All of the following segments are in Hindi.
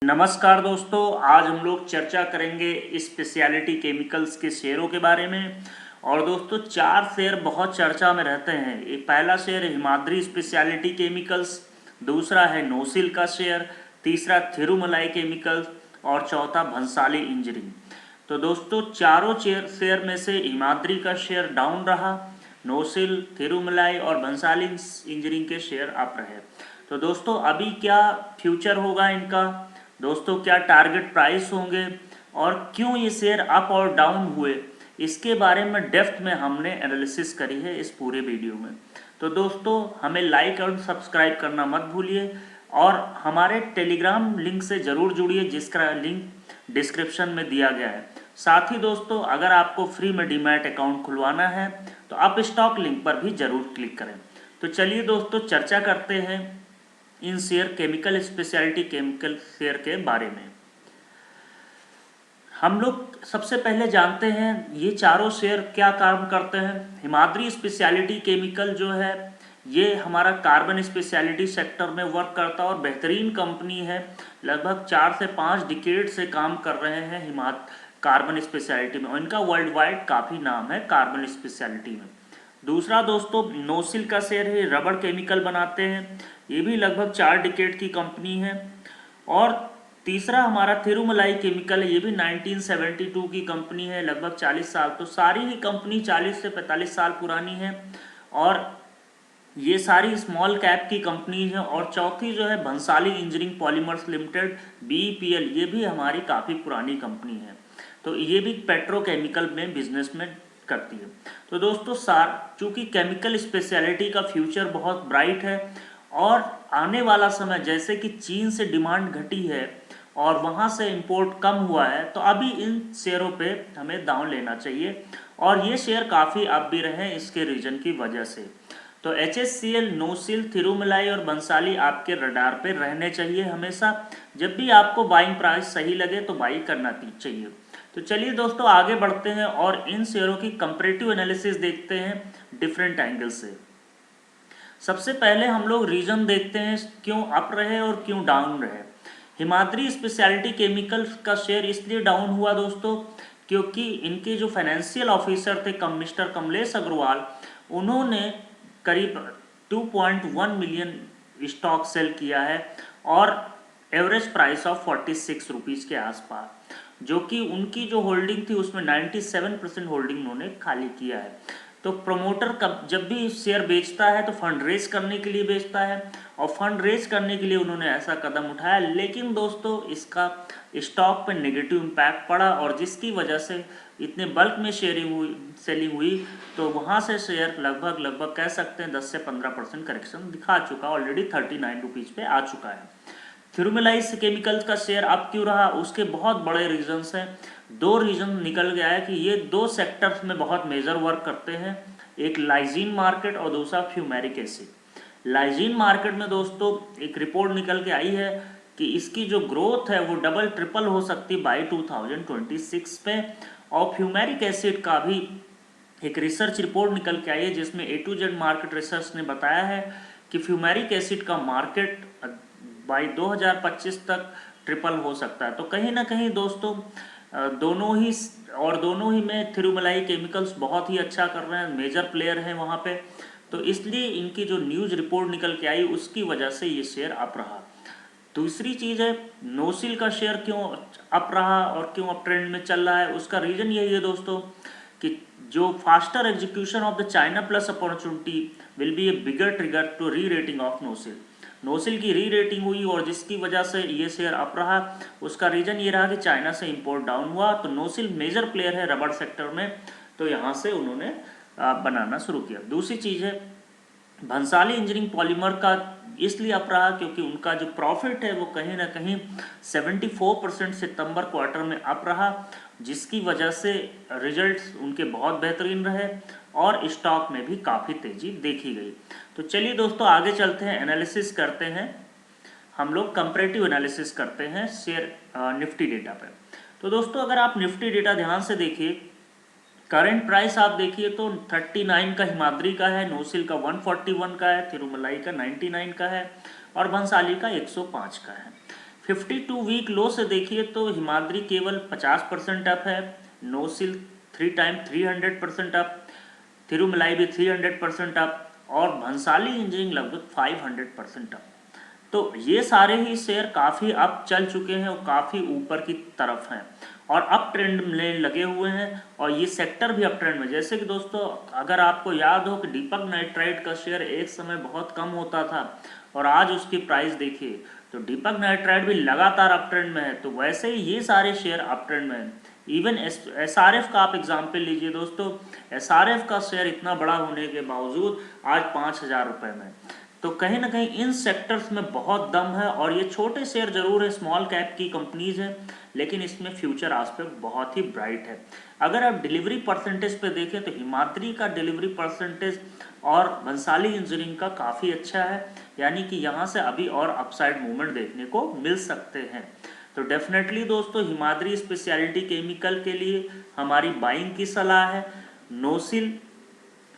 नमस्कार दोस्तों, आज हम लोग चर्चा करेंगे स्पेशलिटी केमिकल्स के शेयरों के बारे में। और दोस्तों, चार शेयर बहुत चर्चा में रहते हैं। एक पहला शेयर हिमाद्री स्पेशलिटी केमिकल्स, दूसरा है नोसिल का शेयर, तीसरा थिरुमलाई केमिकल्स और चौथा भंसाली इंजीनियरिंग। तो दोस्तों, चारों शेयर में से हिमाद्री का शेयर डाउन रहा, नोसिल, थिरुमलाई और भंसाली इंजीनियरिंग के शेयर अप रहे। तो दोस्तों, अभी क्या फ्यूचर होगा इनका, दोस्तों क्या टारगेट प्राइस होंगे और क्यों ये शेयर अप और डाउन हुए, इसके बारे में डेप्थ में हमने एनालिसिस करी है इस पूरे वीडियो में। तो दोस्तों, हमें लाइक और सब्सक्राइब करना मत भूलिए और हमारे टेलीग्राम लिंक से ज़रूर जुड़िए, जिसका लिंक डिस्क्रिप्शन में दिया गया है। साथ ही दोस्तों, अगर आपको फ्री में डीमैट अकाउंट खुलवाना है तो आप स्टॉक लिंक पर भी ज़रूर क्लिक करें। तो चलिए दोस्तों, चर्चा करते हैं इन share chemical speciality chemical share के बारे में। हम लोग सबसे पहले जानते हैं ये चारों शेयर क्या काम करते हैं। हिमाद्री स्पेशलिटी केमिकल जो है ये हमारा कार्बन स्पेशलिटी सेक्टर में वर्क करता है और बेहतरीन कंपनी है। लगभग 4 से 5 डिकेड से काम कर रहे हैं कार्बन स्पेशलिटी में। इनका वर्ल्ड वाइड काफ़ी नाम है कार्बन स्पेशलिटी में। दूसरा दोस्तों, नोसिल का शेयर है, रबड़ केमिकल बनाते हैं, ये भी लगभग 4 डिकेड की कंपनी है। और तीसरा हमारा थिरुमलाई केमिकल है, ये भी 1972 की कंपनी है, लगभग 40 साल। तो सारी ही कंपनी 40 से 45 साल पुरानी है और ये सारी स्मॉल कैप की कंपनी है। और चौथी जो है Bhansali engineering polymers limited BEPL, ये भी हमारी काफ़ी पुरानी कंपनी है। तो ये भी पेट्रोकेमिकल में बिजनेस में करती है। तो दोस्तों, चूँकि केमिकल स्पेशलिटी का फ्यूचर बहुत ब्राइट है और आने वाला समय जैसे कि चीन से डिमांड घटी है और वहाँ से इंपोर्ट कम हुआ है, तो अभी इन शेयरों पे हमें दांव लेना चाहिए। और ये शेयर काफ़ी अप भी रहे हैं इसके रीजन की वजह से। तो HSCL, नोसिल, थिरुमलाई और बंसाली आपके रडार पे रहने चाहिए हमेशा। जब भी आपको बाइंग प्राइस सही लगे तो बाई करना चाहिए। तो चलिए दोस्तों, आगे बढ़ते हैं और इन शेयरों की कंपैरेटिव एनालिसिस देखते हैं डिफरेंट एंगल से। सबसे पहले हम लोग रीजन देखते हैं क्यों अप रहे और क्यों डाउन रहे। हिमाद्री स्पेशलिटी केमिकल्स का शेयर इसलिए डाउन हुआ दोस्तों क्योंकि इनके जो फाइनेंशियल ऑफिसर थे मिस्टर कमलेश अग्रवाल, उन्होंने करीब 2.1 मिलियन स्टॉक सेल किया है और एवरेज प्राइस ऑफ 46 रुपीज़ के आसपास, जो कि उनकी जो होल्डिंग थी उसमें 97% होल्डिंग उन्होंने खाली किया है। तो प्रमोटर जब भी शेयर बेचता है तो फंड रेज करने के लिए बेचता है और फंड रेज करने के लिए उन्होंने ऐसा कदम उठाया। लेकिन दोस्तों, इसका स्टॉक पर नेगेटिव इम्पैक्ट पड़ा और जिसकी वजह से इतने बल्क में सेलिंग हुई, तो वहाँ से शेयर लगभग कह सकते हैं 10 से 15% करेक्शन दिखा चुका, ऑलरेडी 39 रुपीज़ पे आ चुका है। थिरुमलाई केमिकल्स का शेयर अप क्यों रहा, उसके बहुत बड़े रीजन्स हैं। 2 रीजन निकल गया है कि ये 2 सेक्टर्स में बहुत मेजर वर्क करते हैं, एक लाइजीन मार्केट और दूसरा फ्यूमेरिक एसिड। लाइजीन मार्केट में दोस्तों एक रिपोर्ट निकल के आई है कि इसकी जो ग्रोथ है वो डबल ट्रिपल हो सकती बाई 2026 पे। और फ्यूमेरिक एसिड का भी एक रिसर्च रिपोर्ट निकल के आई है जिसमें A to Z market research ने बताया है कि फ्यूमेरिक एसिड का मार्केट बाई 2025 तक ट्रिपल हो सकता है। तो कहीं ना कहीं दोस्तों दोनों ही में थिरुमलाई केमिकल्स बहुत ही अच्छा कर रहे हैं, मेजर प्लेयर हैं वहाँ पे। तो इसलिए इनकी जो न्यूज़ रिपोर्ट निकल के आई उसकी वजह से ये शेयर अप रहा। दूसरी चीज़ है नोसिल का शेयर क्यों अप रहा और क्यों अप ट्रेंड में चल रहा है, उसका रीज़न यही है दोस्तों कि जो faster execution of the China plus opportunity will be a bigger trigger to re rating of Nocil. Nocil की री रेटिंग हुई और जिसकी वजह से ये शेयर अप रहा। उसका रीज़न ये रहा कि चाइना से इंपोर्ट डाउन हुआ। तो नोसिल मेजर प्लेयर है रबड़ सेक्टर में, तो यहाँ से उन्होंने बनाना शुरू किया। दूसरी चीज़ है भंसाली इंजीनियरिंग पॉलीमर का इसलिए अप रहा क्योंकि उनका जो प्रॉफिट है वो कहीं ना कहीं 74% सितंबर क्वार्टर में अप रहा, जिसकी वजह से रिजल्ट्स उनके बहुत बेहतरीन रहे और स्टॉक में भी काफ़ी तेज़ी देखी गई। तो चलिए दोस्तों, आगे चलते हैं, एनालिसिस करते हैं। हम लोग कंपैरेटिव एनालिसिस करते हैं शेयर निफ्टी डेटा पे। तो दोस्तों, अगर आप निफ्टी डेटा ध्यान से देखिए, करंट प्राइस आप देखिए तो 39 का हिमाद्री का है, नोसिल का 141 का है, थिरुमलाई का 99 का है और भंसाली का 105 का है। 52 वीक लो से देखिए तो हिमाद्री केवल 50% अप है, नोसिल 300% अप, थिरुमलाई भी 300% अप और भंसाली इंजीनियरिंग लगभग 500% अप। तो ये सारे ही शेयर काफ़ी अप चल चुके हैं और काफ़ी ऊपर की तरफ हैं और अप ट्रेंड में लगे हुए हैं और ये सेक्टर भी अप ट्रेंड में। जैसे कि दोस्तों अगर आपको याद हो कि दीपक नाइट्राइट का शेयर एक समय बहुत कम होता था और आज उसकी प्राइस देखिए, तो दीपक नाइट्राइट भी लगातार अप ट्रेंड में है। तो वैसे ही ये सारे शेयर अप ट्रेंड में हैं। इवन SRF का आप एग्जाम्पल लीजिए दोस्तों, SRF का शेयर इतना बड़ा होने के बावजूद आज 5,000 रुपये में। तो कहीं ना कहीं इन सेक्टर्स में बहुत दम है और ये छोटे शेयर जरूर है, स्मॉल कैप की कंपनीज हैं, लेकिन इसमें फ्यूचर आस्पेक्ट बहुत ही ब्राइट है। अगर आप डिलीवरी परसेंटेज पे देखें तो हिमाद्री का डिलीवरी परसेंटेज और भंसाली इंजीनियरिंग का काफ़ी अच्छा है, यानी कि यहाँ से अभी और अपसाइड मूवमेंट देखने को मिल सकते हैं। तो डेफिनेटली दोस्तों हिमाद्री स्पेशलिटी केमिकल के लिए हमारी बाइंग की सलाह है, नोसिल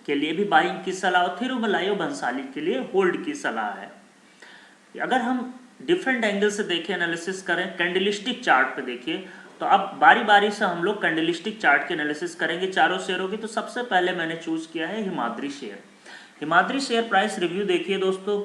के लिए भी बाइंग की सलाह और थिरुमलाई और भंसाली के लिए होल्ड की सलाह है। अगर हम डिफरेंट एंगल से देखें, एनालिसिस करें, कैंडलिस्टिक चार्ट पे देखिए, तो अब बारी बारी से हम लोग कैंडलिस्टिक चार्ट के एनालिसिस करेंगे चारों शेयरों की। तो सबसे पहले मैंने चूज किया है Himadri share. Himadri share price review देखिए दोस्तों,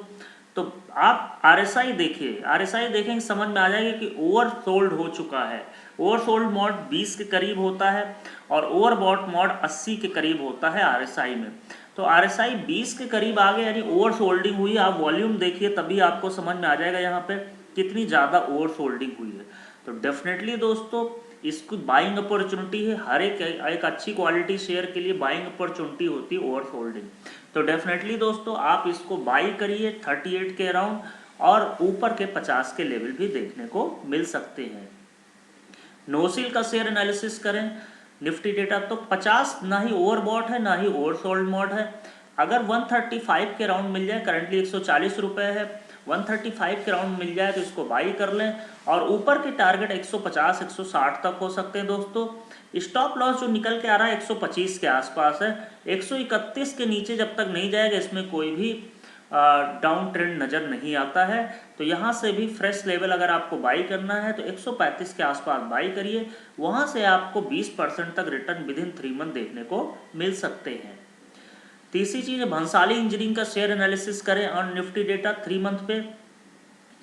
तो आप RSI देखिए, RSI देखेंगे समझ में आ जाएगा कि ओवरसोल्ड हो चुका है। ओवरसोल्ड मोड 20 के करीब होता है और ओवरबॉट मोड 80 के करीब होता है RSI में। तो RSI 20 के करीब आ गया यानी ओवरसोल्डिंग हुई। आप वॉल्यूम देखिए तभी आपको समझ में आ जाएगा यहाँ पे कितनी ज़्यादा ओवरसोल्डिंग हुई है। तो डेफिनेटली दोस्तों इसको बाइंग अपॉर्चुनिटी है, हर एक अच्छी क्वालिटी शेयर के लिए बाइंग अपॉर्चुनिटी होती है ओवरसोल्डिंग। तो डेफिनेटली दोस्तों आप इसको बाई करिए 38 के अराउंड और ऊपर के 50 के लेवल भी देखने को मिल सकते हैं। नोसिल का शेयर एनालिसिस करें निफ्टी डेटा, तो 50 ना ही ओवरबॉट है ना ही ओवरसोल्ड मोड है। अगर 135 के राउंड मिल जाए, करंटली 140 रुपये है, 135 के राउंड मिल जाए तो इसको बाई कर लें और ऊपर के टारगेट 150 160 तक हो सकते हैं दोस्तों। स्टॉप लॉस जो निकल के आ रहा है 125 के आसपास है। 131 के नीचे जब तक नहीं जाएगा इसमें कोई भी डाउन ट्रेंड नज़र नहीं आता है। तो यहाँ से भी फ्रेश लेवल अगर आपको बाई करना है तो 135 के आसपास बाई करिए, वहाँ से आपको 20% तक रिटर्न विद इन 3 मंथ देखने को मिल सकते हैं। तीसरी चीज़ है भंसाली इंजीनियरिंग का शेयर एनालिसिस करें और निफ्टी डेटा 3 मंथ पे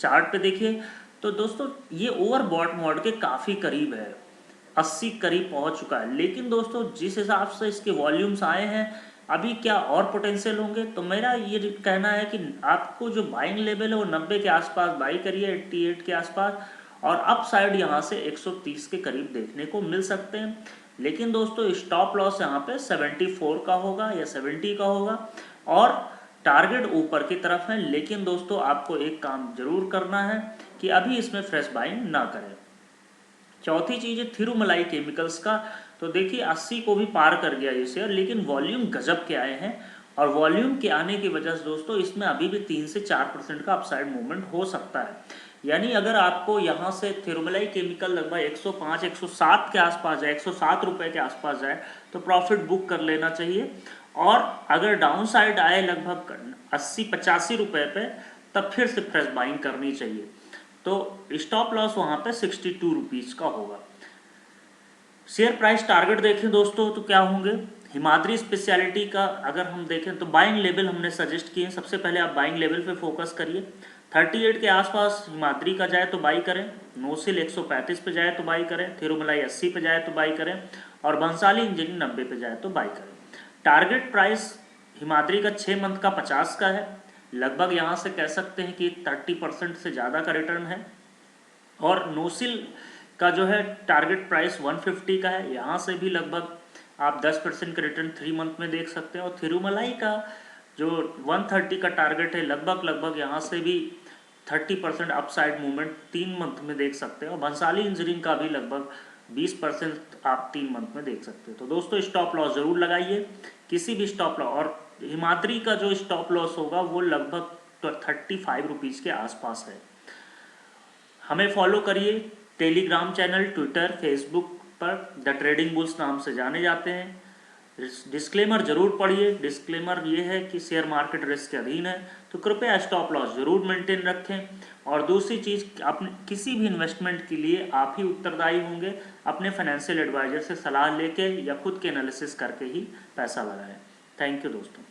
चार्ट पे देखिए, तो दोस्तों ये ओवरबॉट मोड के काफ़ी करीब है, 80 करीब पहुंच चुका है। लेकिन दोस्तों जिस हिसाब से इसके वॉल्यूम्स आए हैं अभी क्या और पोटेंशियल होंगे। तो मेरा ये कहना है कि आपको जो बाइंग लेवल है वो 90 के आसपास बाई करिए, 88 के आसपास, और अप साइड यहाँ से 130 के करीब देखने को मिल सकते हैं। लेकिन दोस्तों स्टॉप लॉस यहाँ पे 74 का होगा या 70 का होगा और टारगेट ऊपर की तरफ है। लेकिन दोस्तों आपको एक काम जरूर करना है कि अभी इसमें फ्रेश बाइंग ना करें। चौथी चीज़ है थिरुमलाई केमिकल्स का, तो देखिए 80 को भी पार कर गया ये शेयर, लेकिन वॉल्यूम गजब के आए हैं और वॉल्यूम के आने की वजह से दोस्तों इसमें अभी भी 3 से 4% का अपसाइड मूवमेंट हो सकता है। यानी अगर आपको यहाँ से थिरुमलाई केमिकल लगभग 105 107 के आसपास जाए, 107 रुपये के आसपास जाए तो प्रॉफिट बुक कर लेना चाहिए। और अगर डाउन साइड आए लगभग 80-85 रुपये पे तब फिर से फ्रेश बाइंग करनी चाहिए। तो स्टॉप लॉस वहाँ पे 62 रुपीज़ का होगा। शेयर प्राइस टारगेट देखें दोस्तों तो क्या होंगे, हिमाद्री स्पेशलिटी का अगर हम देखें तो बाइंग लेवल हमने सजेस्ट किए हैं। सबसे पहले आप बाइंग लेवल पे फोकस करिए, 38 के आसपास हिमाद्री का जाए तो बाई करें, नोसिल 135 पे जाए तो बाई करें, थिरुमलाई 80 पे जाए तो बाई करें और भंसाली इंजीनियरिंग 90 पे जाए तो बाई करें। टारगेट प्राइस हिमाद्री का 6 मंथ का 50 का है, लगभग यहाँ से कह सकते हैं कि 30% से ज़्यादा का रिटर्न है। और नोसिल का जो है टारगेट प्राइस 150 का है, यहाँ से भी लगभग आप 10% का रिटर्न 3 मंथ में देख सकते हैं। और थिरुमलाई का जो 130 का टारगेट है लगभग यहाँ से भी 30% अपसाइड मूवमेंट 3 मंथ में देख सकते हैं। और भंसाली इंजीनियरिंग का भी लगभग 20% आप 3 मंथ में देख सकते हैं। तो दोस्तों स्टॉप लॉस ज़रूर लगाइए, किसी भी स्टॉप लॉस। और हिमाद्री का जो स्टॉप लॉस होगा वो लगभग 35 रुपीज़ के आसपास है। हमें फॉलो करिए टेलीग्राम चैनल, ट्विटर, फेसबुक पर द ट्रेडिंग बुल्स नाम से जाने जाते हैं। डिस्क्लेमर जरूर पढ़िए। डिस्क्लेमर ये है कि शेयर मार्केट रिस्क के अधीन है, तो कृपया स्टॉप लॉस ज़रूर मेंटेन रखें। और दूसरी चीज़, अपने किसी भी इन्वेस्टमेंट के लिए आप ही उत्तरदायी होंगे। अपने फाइनेंशियल एडवाइजर से सलाह लेके या खुद के एनालिसिस करके ही पैसा लगाएं। थैंक यू दोस्तों।